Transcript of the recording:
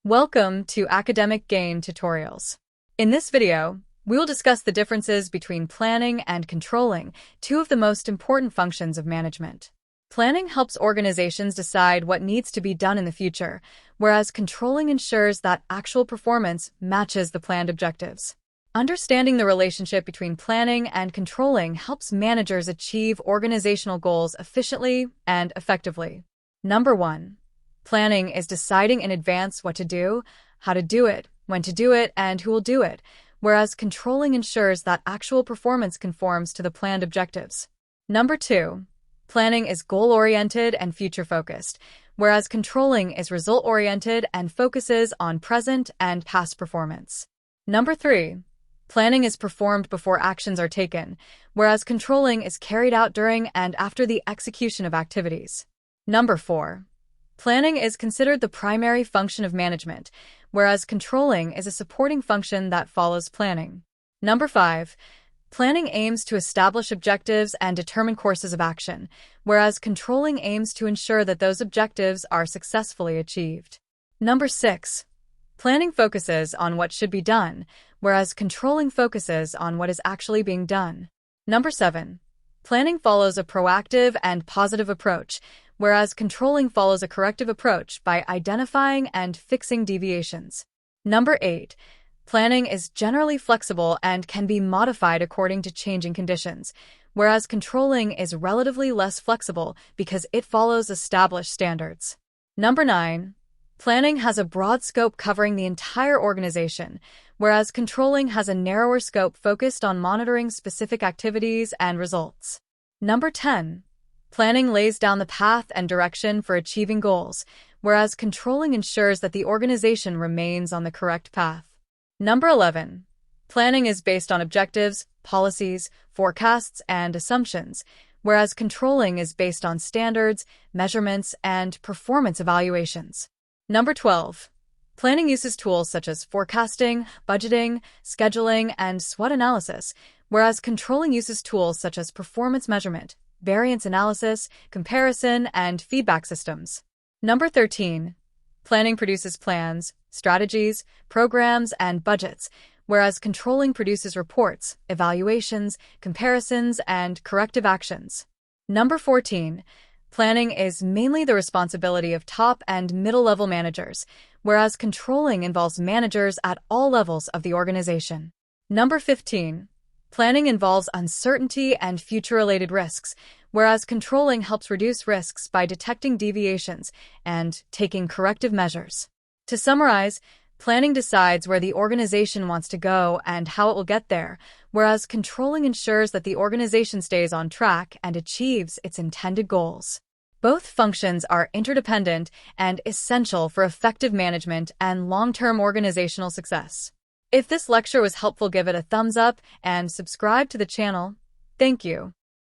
Welcome to Academic Gain Tutorials. In this video, we will discuss the differences between planning and controlling, two of the most important functions of management. Planning helps organizations decide what needs to be done in the future, whereas controlling ensures that actual performance matches the planned objectives. Understanding the relationship between planning and controlling helps managers achieve organizational goals efficiently and effectively. Number 1. Planning is deciding in advance what to do, how to do it, when to do it, and who will do it, whereas controlling ensures that actual performance conforms to the planned objectives. Number 2. Planning is goal-oriented and future-focused, whereas controlling is result-oriented and focuses on present and past performance. Number 3. Planning is performed before actions are taken, whereas controlling is carried out during and after the execution of activities. Number 4. Planning is considered the primary function of management, whereas controlling is a supporting function that follows planning. Number 5. Planning aims to establish objectives and determine courses of action, whereas controlling aims to ensure that those objectives are successfully achieved. Number 6. Planning focuses on what should be done, whereas controlling focuses on what is actually being done. Number 7. Planning follows a proactive and positive approach, whereas controlling follows a corrective approach by identifying and fixing deviations. Number 8. Planning is generally flexible and can be modified according to changing conditions, whereas controlling is relatively less flexible because it follows established standards. Number 9. Planning has a broad scope covering the entire organization, whereas controlling has a narrower scope focused on monitoring specific activities and results. Number 10. Planning lays down the path and direction for achieving goals, whereas controlling ensures that the organization remains on the correct path. Number 11. Planning is based on objectives, policies, forecasts, and assumptions, whereas controlling is based on standards, measurements, and performance evaluations. Number 12. Planning uses tools such as forecasting, budgeting, scheduling, and SWOT analysis, whereas controlling uses tools such as performance measurement, variance analysis, comparison, and feedback systems. Number 13. Planning produces plans, strategies, programs, and budgets, whereas controlling produces reports, evaluations, comparisons, and corrective actions. Number 14. Planning is mainly the responsibility of top and middle-level managers, whereas controlling involves managers at all levels of the organization. Number 15. Planning involves uncertainty and future-related risks, whereas controlling helps reduce risks by detecting deviations and taking corrective measures. To summarize, planning decides where the organization wants to go and how it will get there, whereas controlling ensures that the organization stays on track and achieves its intended goals. Both functions are interdependent and essential for effective management and long-term organizational success. If this lecture was helpful, give it a thumbs up and subscribe to the channel. Thank you.